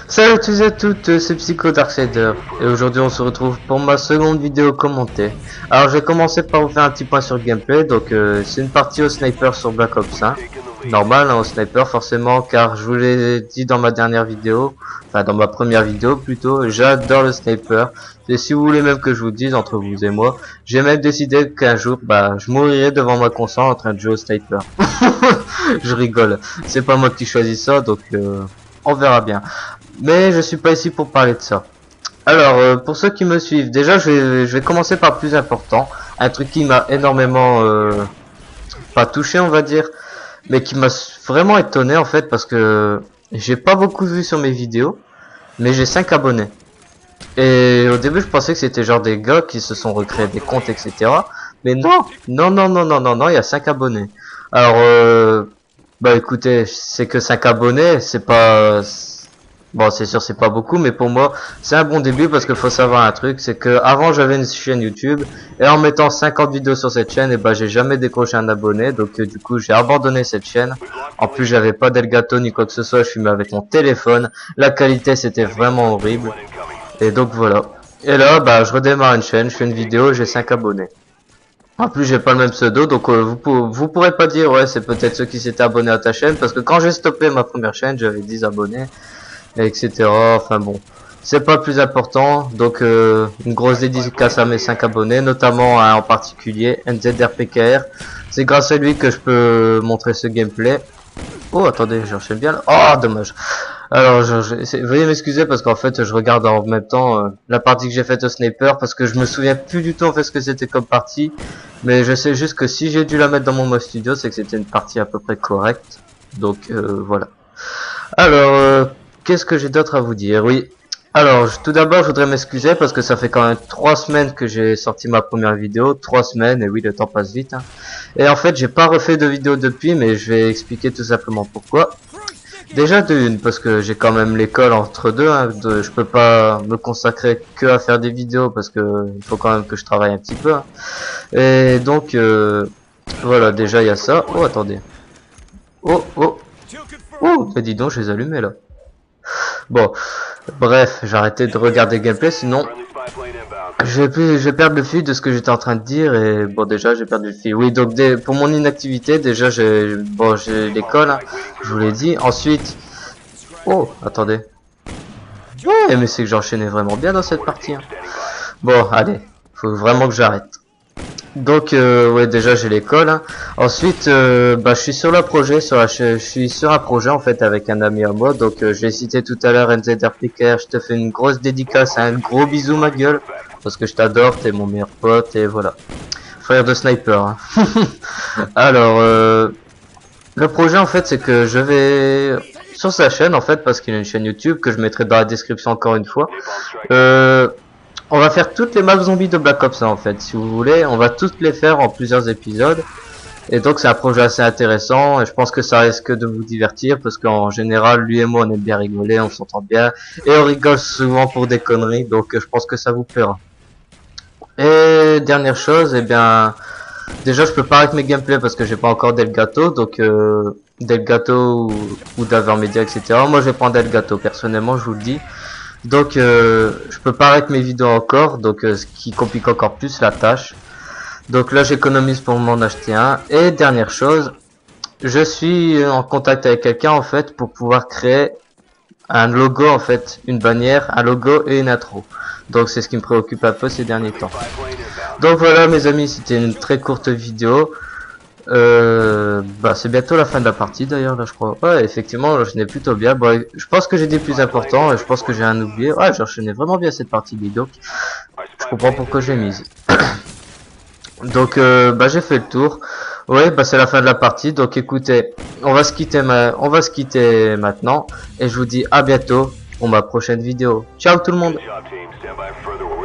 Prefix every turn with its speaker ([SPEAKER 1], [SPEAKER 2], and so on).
[SPEAKER 1] Salut à tous et à toutes, c'est Psycho Darksider et aujourd'hui on se retrouve pour ma seconde vidéo commentée. Alors je vais commencer par vous faire un petit point sur le gameplay. Donc c'est une partie au sniper sur Black Ops 1. Normal hein, au sniper forcément, car je vous l'ai dit dans ma dernière vidéo, enfin dans ma première vidéo plutôt, j'adore le sniper. Et si vous voulez même que je vous dise entre vous et moi, j'ai même décidé qu'un jour je mourirai devant ma console en train de jouer au sniper. Je rigole, c'est pas moi qui choisis ça, donc on verra bien. Mais je suis pas ici pour parler de ça. Alors, pour ceux qui me suivent, déjà je vais commencer par le plus important. Un truc qui m'a énormément pas touché on va dire, mais qui m'a vraiment étonné en fait, parce que j'ai pas beaucoup vu sur mes vidéos, mais j'ai 5 abonnés. Et au début je pensais que c'était genre des gars qui se sont recréés des comptes etc. Mais non, il y a 5 abonnés. Alors bah écoutez, c'est que 5 abonnés, c'est pas... Bon, c'est sûr, c'est pas beaucoup, mais pour moi, c'est un bon début parce qu'il faut savoir un truc, c'est que avant j'avais une chaîne YouTube et en mettant 50 vidéos sur cette chaîne, et j'ai jamais décroché un abonné, donc du coup j'ai abandonné cette chaîne. En plus, j'avais pas d'Elgato ni quoi que ce soit, je filmais avec mon téléphone, la qualité c'était vraiment horrible, et donc voilà. Et là, je redémarre une chaîne, je fais une vidéo, j'ai 5 abonnés. En plus, j'ai pas le même pseudo, donc vous pourrez pas dire ouais, c'est peut-être ceux qui s'étaient abonnés à ta chaîne, parce que quand j'ai stoppé ma première chaîne, j'avais 10 abonnés. Etc. Enfin bon, c'est pas le plus important. Donc une grosse dédicace à mes 5 abonnés, notamment à, en particulier NZRPKR. C'est grâce à lui que je peux montrer ce gameplay. Oh attendez, j'enchaîne bien là. Oh dommage. Alors veuillez m'excuser parce qu'en fait je regarde en même temps la partie que j'ai faite au sniper, parce que je me souviens plus du tout en fait ce que c'était comme partie, mais je sais juste que si j'ai dû la mettre dans mon mode studio, c'est que c'était une partie à peu près correcte. Donc voilà. Alors qu'est-ce que j'ai d'autre à vous dire? Oui. Alors, tout d'abord, je voudrais m'excuser parce que ça fait quand même 3 semaines que j'ai sorti ma première vidéo. 3 semaines, et oui, le temps passe vite. Hein. Et en fait, j'ai pas refait de vidéo depuis, mais je vais expliquer tout simplement pourquoi. Déjà de une, parce que j'ai quand même l'école entre deux. Hein, je peux pas me consacrer que à faire des vidéos parce que il faut quand même que je travaille un petit peu. Hein. Et donc, voilà, déjà il y a ça. Oh, attendez. Oh, oh. Oh, bah dis donc, je les allumais là. Bon, bref, j'ai arrêté de regarder le gameplay, sinon je vais perdre le fil de ce que j'étais en train de dire. Et bon, déjà j'ai perdu le fil. Oui, donc pour mon inactivité, déjà j'ai l'école, hein, je vous l'ai dit. Ensuite, oh, attendez. Ouais, mais c'est que j'enchaînais vraiment bien dans cette partie. Hein. Bon, allez, faut vraiment que j'arrête. Donc ouais, déjà j'ai l'école. Hein. Ensuite je suis sur le projet, je suis sur un projet en fait avec un ami à moi. Donc je l'ai cité tout à l'heure, NZRPKR, je te fais une grosse dédicace, un gros bisou ma gueule, parce que je t'adore, t'es mon meilleur pote et voilà. Frère de sniper. Hein. Alors le projet en fait c'est que je vais sur sa chaîne en fait, parce qu'il a une chaîne YouTube que je mettrai dans la description encore une fois. On va faire toutes les maps zombies de Black Ops 1 en fait, si vous voulez. On va toutes les faire en plusieurs épisodes. Et donc c'est un projet assez intéressant et je pense que ça risque de vous divertir, parce qu'en général, lui et moi on aime bien rigoler, on s'entend bien. Et on rigole souvent pour des conneries, donc je pense que ça vous plaira. Et dernière chose, déjà je peux pas avec mes gameplays parce que j'ai pas encore d'Elgato, donc d'Elgato ou d'Avermedia etc. Moi je vais prendre d'Elgato personnellement, je vous le dis. Donc je peux pas avec mes vidéos encore, donc ce qui complique encore plus la tâche. Donc là j'économise pour m'en acheter un. Et dernière chose, je suis en contact avec quelqu'un en fait pour pouvoir créer un logo en fait, une bannière, un logo et une intro. Donc c'est ce qui me préoccupe un peu ces derniers temps. Donc voilà mes amis, c'était une très courte vidéo. C'est bientôt la fin de la partie d'ailleurs là je crois. Ouais, effectivement je n'ai plutôt bien. Bon, je pense que j'ai des plus importants et je pense que j'ai un oublié. Ouais, j'ai enchaîné vraiment bien cette partie des docs. Je comprends pourquoi j'ai mise. Donc j'ai fait le tour. Ouais, c'est la fin de la partie. Donc écoutez, on va se quitter maintenant et je vous dis à bientôt pour ma prochaine vidéo. Ciao tout le monde.